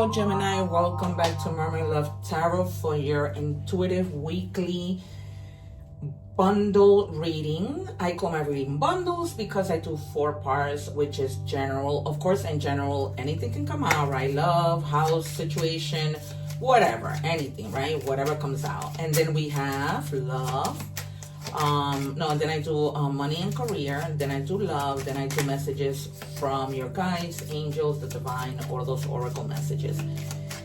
Hello Gemini, welcome back to Mermaid Love Tarot for your intuitive weekly bundle reading. I call my reading bundles because I do 4 parts, which is general. Of course, in general, anything can come out, right? Love, house, situation, whatever, anything, right? Whatever comes out. And then we have love. Then I do money and career, then I do love, then I do messages from your guides, angels, the divine, or those oracle messages.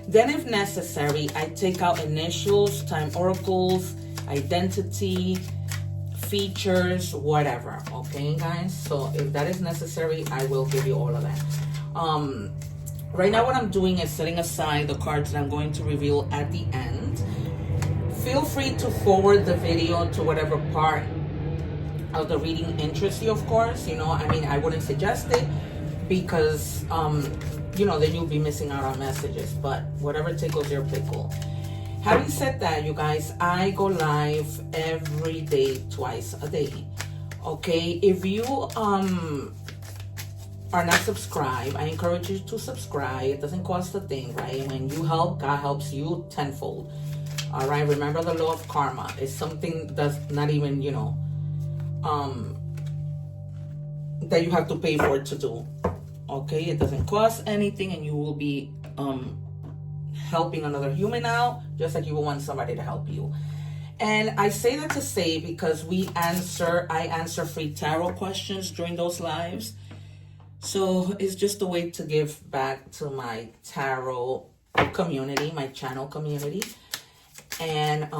Then if necessary, I take out initials, time oracles, identity, features, whatever. Okay, guys? So if that is necessary, I will give you all of that. Right now what I'm doing is setting aside the cards that I'm going to reveal at the end. Feel free to forward the video to whatever part of the reading interests you, of course. I wouldn't suggest it because, then you'll be missing out on messages. But whatever tickles your pickle. Having said that, you guys, I go live every day, twice a day. Okay? If you are not subscribed, I encourage you to subscribe. It doesn't cost a thing, right? When you help, God helps you tenfold. All right, remember the law of karma. It's something that's not even, that you have to pay for it to do. Okay, it doesn't cost anything, and you will be helping another human out, just like you will want somebody to help you. And I say that to say because I answer free tarot questions during those lives. So it's just a way to give back to my tarot community, my channel community. And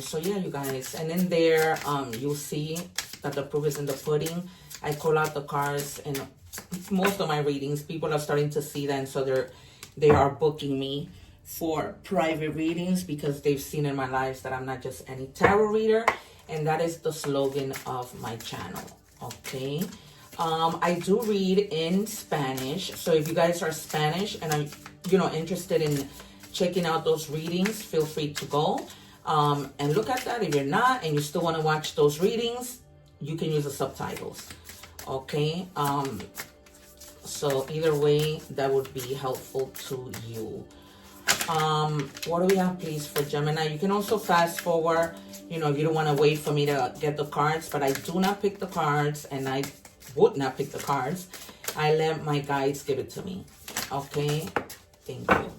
so yeah, you guys, and in there you'll see that the proof is in the pudding. I call out the cards in most of my readings. People are starting to see that, and so they are booking me for private readings because they've seen in my lives that I'm not just any tarot reader, and that is the slogan of my channel. Okay, I do read in Spanish, so if you guys are Spanish and are interested in checking out those readings, feel free to go and look at that. If you're not and you still want to watch those readings, you can use the subtitles. Okay, so either way, that would be helpful to you. What do we have, please, for Gemini? You can also fast forward, if you don't want to wait for me to get the cards, but I do not pick the cards, and I would not pick the cards. I let my guides give it to me. Okay, thank you.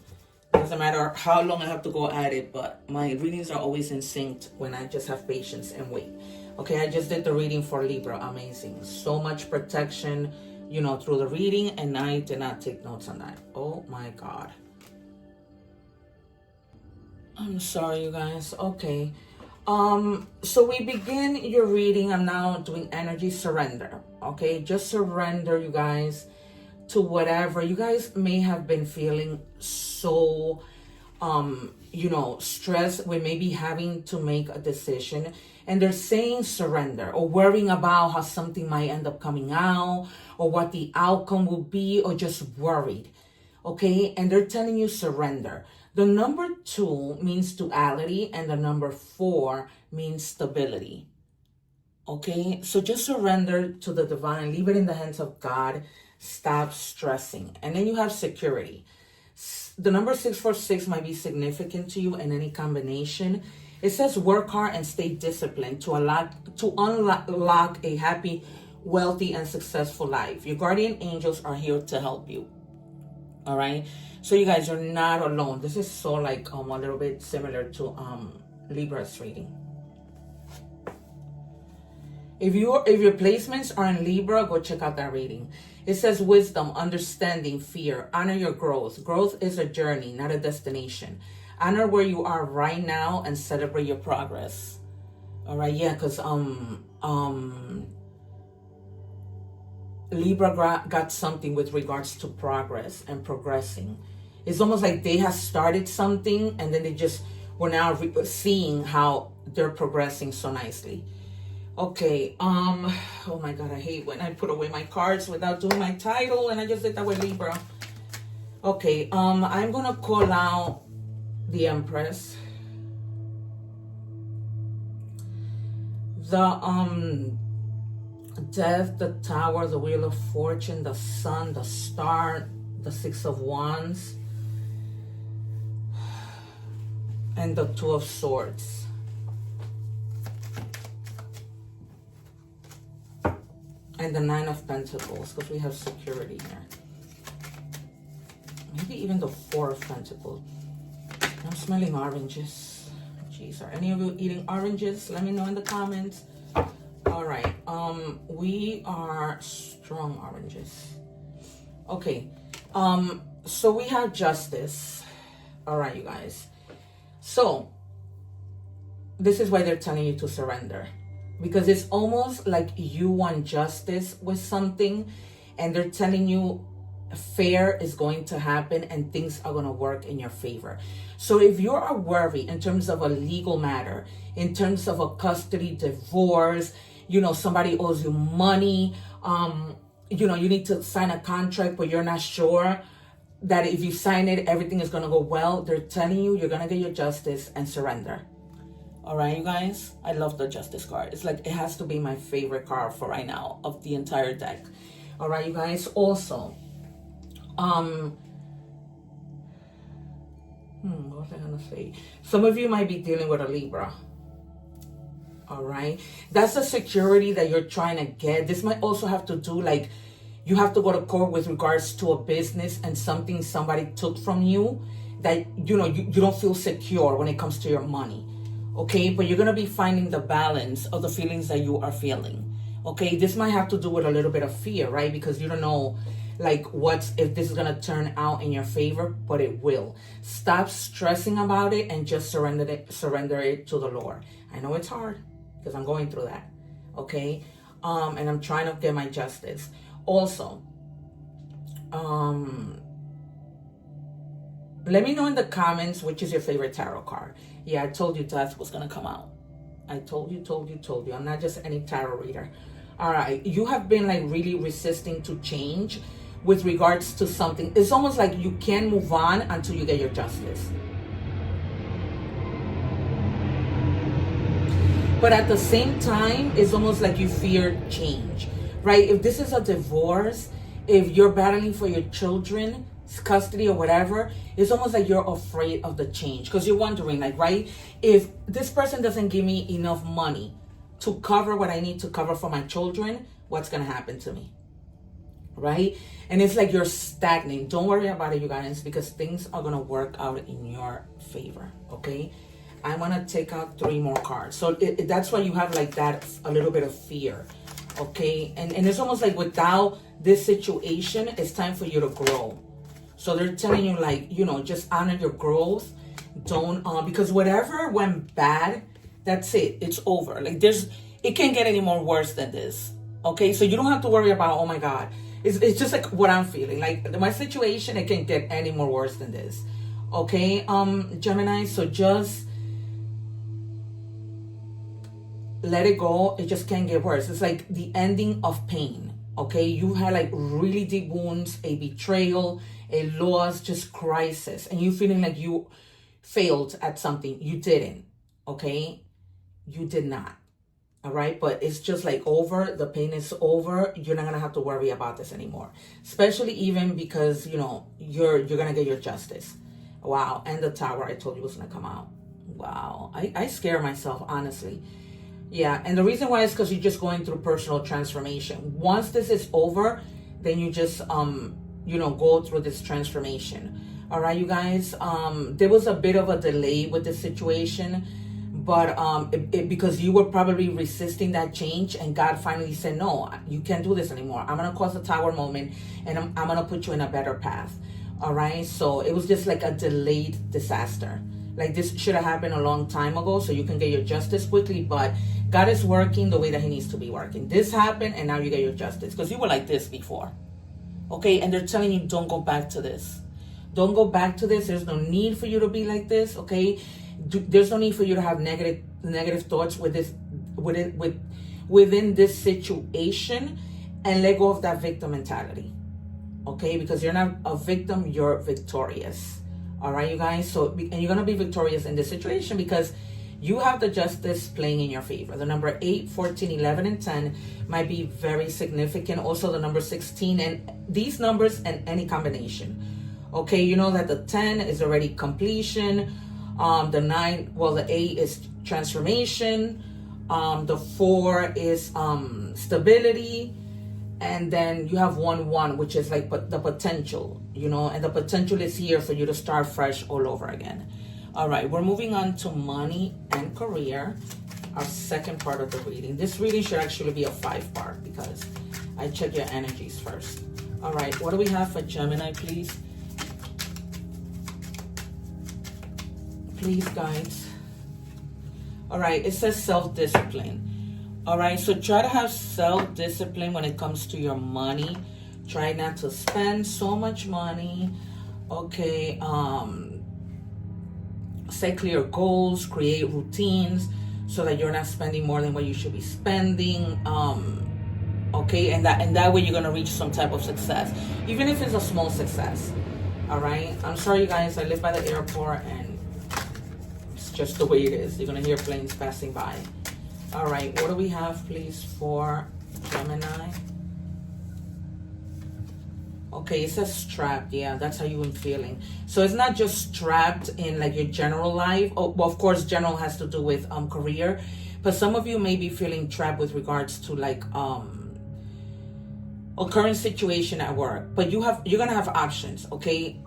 Doesn't matter how long I have to go at it, but my readings are always in sync when I just have patience and wait. Okay, I just did the reading for Libra. Amazing. So much protection, through the reading, and I did not take notes on that. Oh my God. I'm sorry, you guys. Okay. So we begin your reading. I'm now doing energy surrender. Okay, just surrender, you guys, to whatever you guys may have been feeling. So stressed with maybe having to make a decision, and they're saying surrender, or worrying about how something might end up coming out, or what the outcome will be, or just worried. Okay, and they're telling you surrender. The number 2 means duality, and the number 4 means stability. Okay, so just surrender to the divine, leave it in the hands of God. Stop stressing. And then you have security. The number 646 might be significant to you in any combination. It says work hard and stay disciplined to unlock a happy, wealthy, and successful life. Your guardian angels are here to help you. All right. So you guys are not alone. This is so like a little bit similar to Libra's reading. If your placements are in Libra, go check out that reading. It says wisdom, understanding, fear. Honor your growth. Growth is a journey, not a destination. Honor where you are right now and celebrate your progress. All right, yeah, because Libra got something with regards to progress and progressing. It's almost like they have started something, and then we're now seeing how they're progressing so nicely. Okay, oh my God, I hate when I put away my cards without doing my title, and I just did that with Libra. Okay, I'm gonna call out the Empress, the Death, the Tower, the Wheel of Fortune, the Sun, the Star, the Six of Wands, and the Two of Swords. And the Nine of Pentacles, because we have security here. Maybe even the Four of Pentacles. I'm smelling oranges. Jeez, are any of you eating oranges? Let me know in the comments. All right, we are strong oranges. Okay, so we have Justice. All right, you guys. So this is why they're telling you to surrender, because it's almost like you want justice with something, and they're telling you fair is going to happen and things are going to work in your favor. So if you're worried in terms of a legal matter, in terms of a custody divorce, you know, somebody owes you money, you know, you need to sign a contract but you're not sure that if you sign it everything is going to go well, they're telling you you're going to get your justice and surrender. All right, you guys, I love the Justice card. It's like it has to be my favorite card for right now of the entire deck. All right, you guys. Also, what was I gonna say? Some of you might be dealing with a Libra. All right, that's the security that you're trying to get. This might also have to do, like, you have to go to court with regards to a business and something somebody took from you that, you know, you don't feel secure when it comes to your money. Okay, but you're gonna be finding the balance of the feelings that you are feeling. Okay, this might have to do with a little bit of fear, right? Because you don't know, like, if this is gonna turn out in your favor, but it will. Stop stressing about it and just surrender it to the Lord. I know it's hard because I'm going through that. Okay, and I'm trying to get my justice. Also, let me know in the comments which is your favorite tarot card. Yeah, I told you Death was gonna come out. I told you. I'm not just any tarot reader. All right, you have been like really resisting to change with regards to something. It's almost like you can't move on until you get your justice. But at the same time, it's almost like you fear change, right? If this is a divorce, if you're battling for your children, custody or whatever, it's almost like you're afraid of the change because you're wondering, like, right, if this person doesn't give me enough money to cover what I need to cover for my children, what's going to happen to me, right? And it's like you're stagnant. Don't worry about it, you guys, because things are going to work out in your favor. Okay, I want to take out 3 more cards. So that's why you have like that, a little bit of fear. Okay, and it's almost like without this situation, it's time for you to grow. So they're telling you, like, you know, just honor your growth. Don't, because whatever went bad, that's it. It's over. Like, it can't get any more worse than this. Okay, so you don't have to worry about, oh my God. It's just like what I'm feeling. Like, my situation, it can't get any more worse than this. Okay, Gemini, so just let it go. It just can't get worse. It's like the ending of pain. Okay, you had like really deep wounds, a betrayal, a loss, just crisis, and you feeling like you failed at something. You didn't. Okay, you did not. All right, but it's just like over. The pain is over. You're not gonna have to worry about this anymore, especially even because, you know, you're gonna get your justice. Wow. And the Tower, I told you was gonna come out. Wow, I scare myself, honestly. Yeah, and the reason why is because you're just going through personal transformation. Once this is over, then you just you know, go through this transformation. All right, you guys. There was a bit of a delay with this situation, but because you were probably resisting that change, and God finally said, no, you can't do this anymore. I'm gonna cause a Tower moment, and I'm gonna put you in a better path. All right, so it was just like a delayed disaster. Like, this should have happened a long time ago, so you can get your justice quickly, but God is working the way that he needs to be working. This happened, and now you get your justice, because you were like this before. Okay, and they're telling you, don't go back to this. Don't go back to this. There's no need for you to be like this, okay? There's no need for you to have negative thoughts within this situation, and let go of that victim mentality, okay? Because you're not a victim, you're victorious. All right, you guys. So, and you're going to be victorious in this situation because you have the justice playing in your favor. The number 8, 14, 11, and 10 might be very significant. Also, the number 16 and these numbers and any combination. Okay, you know that the 10 is already completion. The 9, well, the 8 is transformation. The 4 is stability. And then you have 1-1, which is like the potential, you know, and the potential is here for you to start fresh all over again. All right, we're moving on to money and career, our second part of the reading. This reading should actually be a 5-part because I check your energies first. All right, what do we have for Gemini, please? Please, guys. All right, it says self-discipline. All right, so try to have self-discipline when it comes to your money. Try not to spend so much money. Okay, set clear goals, create routines so that you're not spending more than what you should be spending. Okay, and that way you're gonna reach some type of success, even if it's a small success. All right, I'm sorry, you guys. I live by the airport, and it's just the way it is. You're gonna hear planes passing by. All right, what do we have, please, for Gemini? Okay, it says trapped. Yeah, that's how you've been feeling. So it's not just trapped in like your general life. Oh, well, of course, general has to do with career, but some of you may be feeling trapped with regards to like a current situation at work. But you're gonna have options. Okay,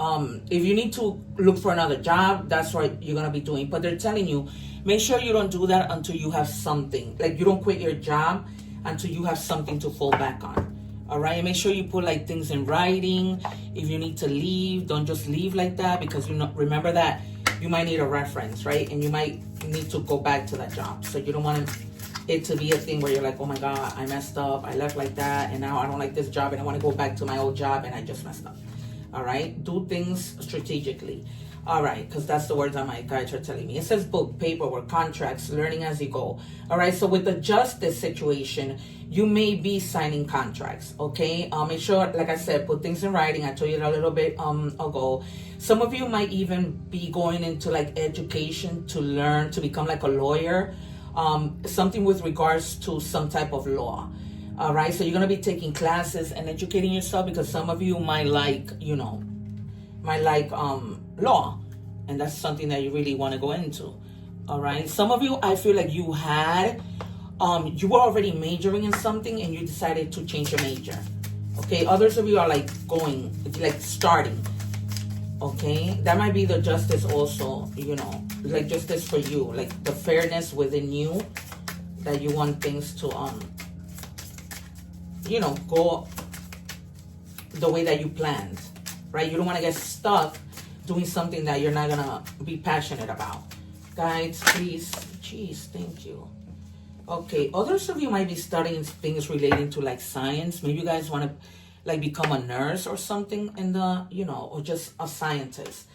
if you need to look for another job, that's what you're gonna be doing. But they're telling you, make sure you don't do that until you have something. Like, you don't quit your job until you have something to fall back on. All right, and make sure you put like things in writing. If you need to leave, don't just leave like that, because you know, remember that you might need a reference, right? And you might need to go back to that job. So you don't want it to be a thing where you're like, oh my God, I messed up. I left like that, and now I don't like this job, and I want to go back to my old job, and I just messed up. All right, do things strategically. All right, because that's the words that my guides are telling me. It says book, paperwork, contracts, learning as you go. All right, so with the justice situation, you may be signing contracts, okay? Make sure, like I said, put things in writing. I told you that a little bit ago. Some of you might even be going into like education to learn to become like a lawyer, something with regards to some type of law. All right, so you're going to be taking classes and educating yourself, because some of you might like, you know, law, and that's something that you really want to go into. All right, some of you, I feel like you were already majoring in something and you decided to change your major. Okay, others of you are like starting. Okay, that might be the justice also, you know, like justice for you, like the fairness within you, that you want things to you know, go the way that you planned, right? You don't want to get stuck doing something that you're not gonna be passionate about. Guys, please, geez, thank you. Okay, others of you might be studying things relating to like science. Maybe you guys want to like become a nurse or something in the, you know, or just a scientist.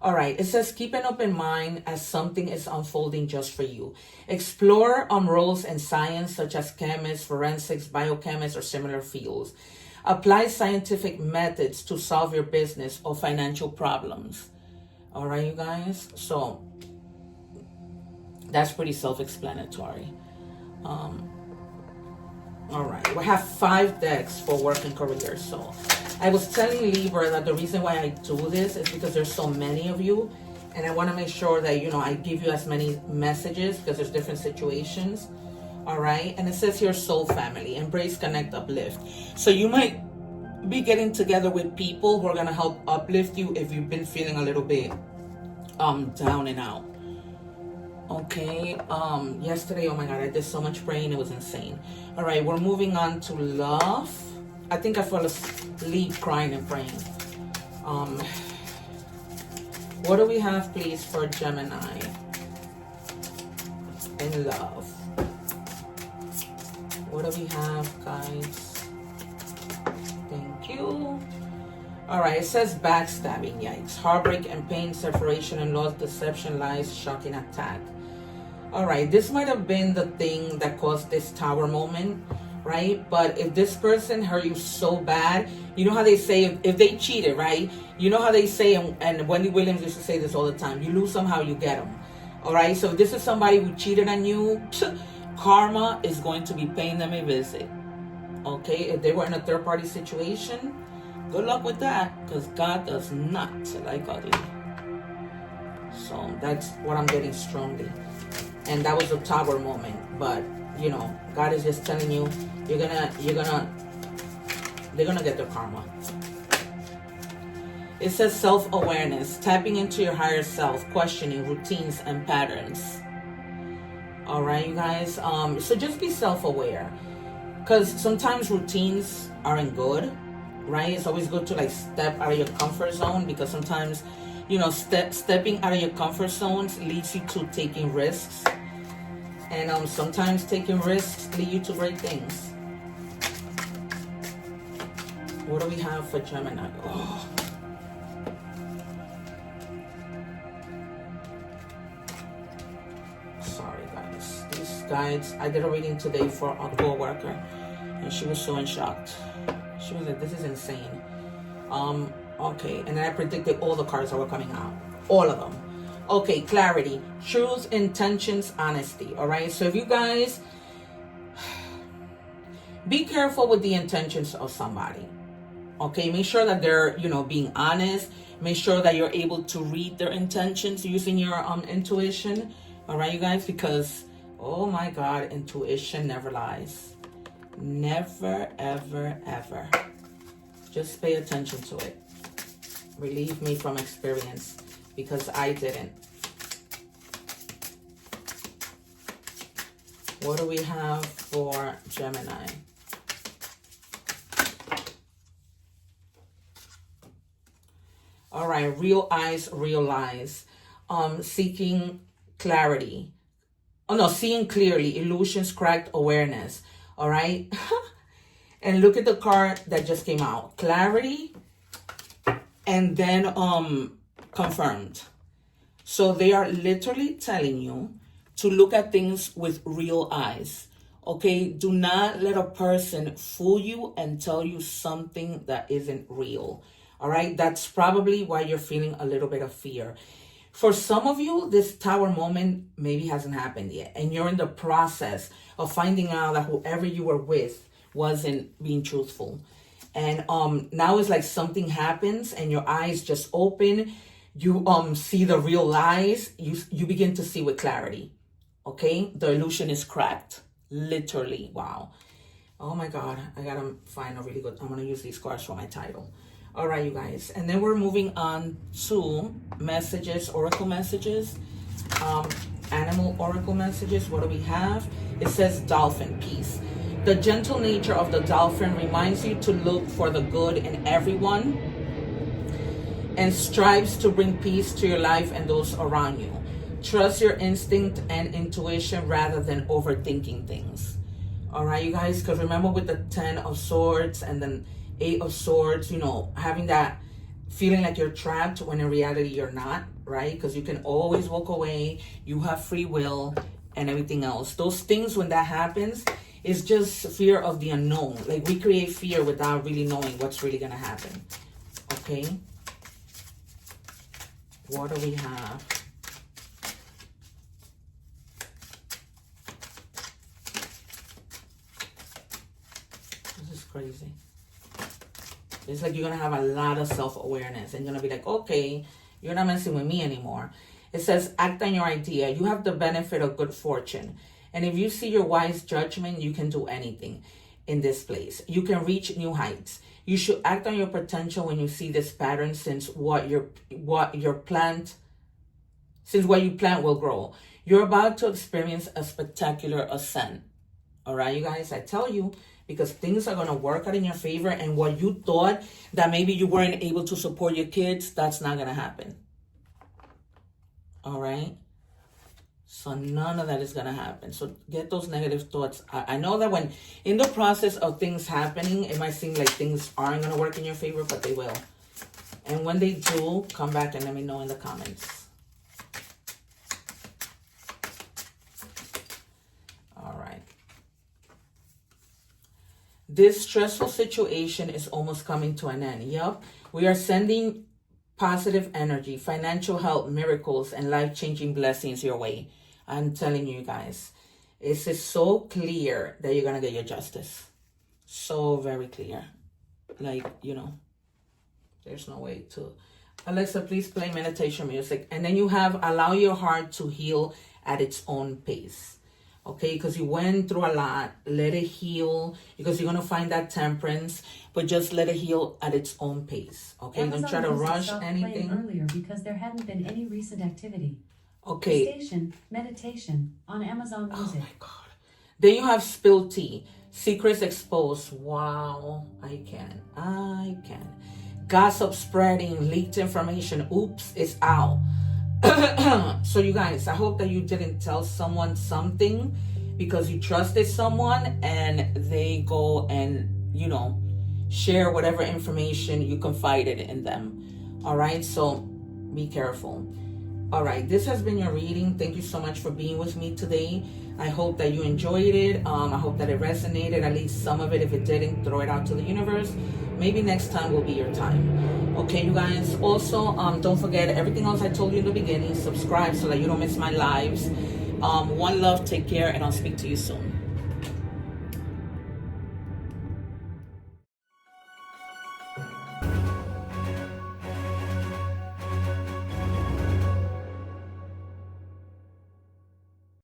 All right, it says keep an open mind as something is unfolding just for you. Explore roles in science such as chemists, forensics, biochemists, or similar fields. Apply scientific methods to solve your business or financial problems. All right, you guys. So that's pretty self-explanatory. All right, we have 5 decks for work and career. So I was telling Libra that the reason why I do this is because there's so many of you, and I want to make sure that, you know, I give you as many messages because there's different situations. All right, and it says here soul family, embrace, connect, uplift. So you might be getting together with people who are going to help uplift you if you've been feeling a little bit down and out. Okay, yesterday, oh my God, I did so much praying, it was insane. All right, we're moving on to love. I think I fell asleep crying and praying. What do we have, please, for Gemini in love? What do we have, guys? Thank you. All right, it says backstabbing, yikes. Heartbreak and pain, separation and loss, deception, lies, shocking attack. All right, this might have been the thing that caused this tower moment, right? But if this person hurt you so bad, you know how they say, if they cheated, right? You know how they say, and Wendy Williams used to say this all the time, you lose them how you get them. All right, so if this is somebody who cheated on you, karma is going to be paying them a visit. Okay, if they were in a third-party situation, good luck with that, because God does not like ugly. So that's what I'm getting strongly. And that was a Tower moment. But, you know, God is just telling you, they're gonna get their karma. It says self-awareness, tapping into your higher self, questioning routines and patterns. All right, you guys. So just be self-aware, because sometimes routines aren't good, right? It's always good to like step out of your comfort zone, because sometimes, you know, stepping out of your comfort zones leads you to taking risks, and sometimes taking risks lead you to great things. What do we have for Gemini? Oh. Sorry, guys. These guides, I did a reading today for a co-worker, and she was so in shock. She was like, this is insane. Okay, and then I predicted all the cards that were coming out. All of them. Okay, clarity, truth, intentions, honesty. All right, so if you guys, be careful with the intentions of somebody. Okay, make sure that they're, you know, being honest. Make sure that you're able to read their intentions using your intuition. All right, you guys, because, oh my God, intuition never lies. Never, ever, ever. Just pay attention to it. Relieve me from experience, because I didn't. What do we have for Gemini? All right, real eyes, real lies. Seeking clarity. Oh no, seeing clearly. Illusions, cracked awareness. All right. And look at the card that just came out. Clarity. And then confirmed. So they are literally telling you to look at things with real eyes. Okay, do not let a person fool you and tell you something that isn't real. All right, that's probably why you're feeling a little bit of fear. For some of you, this Tower moment maybe hasn't happened yet, and you're in the process of finding out that whoever you were with wasn't being truthful. And now it's like something happens and your eyes just open. You see the real lies. You begin to see with clarity. Okay, the illusion is cracked. Literally, wow. Oh my God, I gotta find a really good. I'm gonna use these cards for my title. All right, you guys, and then we're moving on to messages, oracle messages, animal oracle messages. What do we have? It says dolphin, peace. The gentle nature of the dolphin reminds you to look for the good in everyone and strives to bring peace to your life and those around you. Trust your instinct and intuition rather than overthinking things. All right, you guys, because remember with the 10 of Swords and then 8 of Swords, you know, having that feeling like you're trapped when in reality you're not, right? Because you can always walk away. You have free will and everything else. Those things, when that happens, it's just fear of the unknown. Like, we create fear without really knowing what's really going to happen. Okay? What do we have? This is crazy. It's like you're going to have a lot of self-awareness. And you're going to be like, okay, you're not messing with me anymore. It says, act on your idea. You have the benefit of good fortune. And if you see your wise judgment, you can do anything in this place. You can reach new heights. You should act on your potential when you see this pattern, since what you plant will grow. You're about to experience a spectacular ascent. All right, you guys, I tell you, because things are going to work out in your favor, and what you thought that maybe you weren't able to support your kids, that's not going to happen. All right. So none of that is going to happen. So get those negative thoughts. I know that when in the process of things happening, it might seem like things aren't going to work in your favor, but they will. And when they do, come back and let me know in the comments. All right. This stressful situation is almost coming to an end. Yep. We are sending positive energy, financial help, miracles, and life-changing blessings your way. I'm telling you guys, it's just so clear that you're going to get your justice. So very clear. Like, you know, there's no way to Alexa, please play meditation music. And then you have allow your heart to heal at its own pace. Okay, because you went through a lot. Let it heal, because you're going to find that temperance, but just let it heal at its own pace. Okay, Amazon don't try to rush stopped anything. playing earlier because there hadn't been any recent activity. Okay. Station, meditation on Amazon Music. Oh my God. Then you have spilled tea. Secrets exposed. Wow, I can. Gossip spreading, leaked information. Oops, it's out. So you guys, I hope that you didn't tell someone something because you trusted someone and they go and, you know, share whatever information you confided in them. All right, so be careful. All right, this has been your reading. Thank you so much for being with me today. I hope that you enjoyed it. I hope that it resonated, at least some of it. If it didn't, throw it out to the universe. Maybe next time will be your time. Okay, you guys. Also, don't forget everything else I told you in the beginning. Subscribe so that you don't miss my lives. One love, take care, and I'll speak to you soon.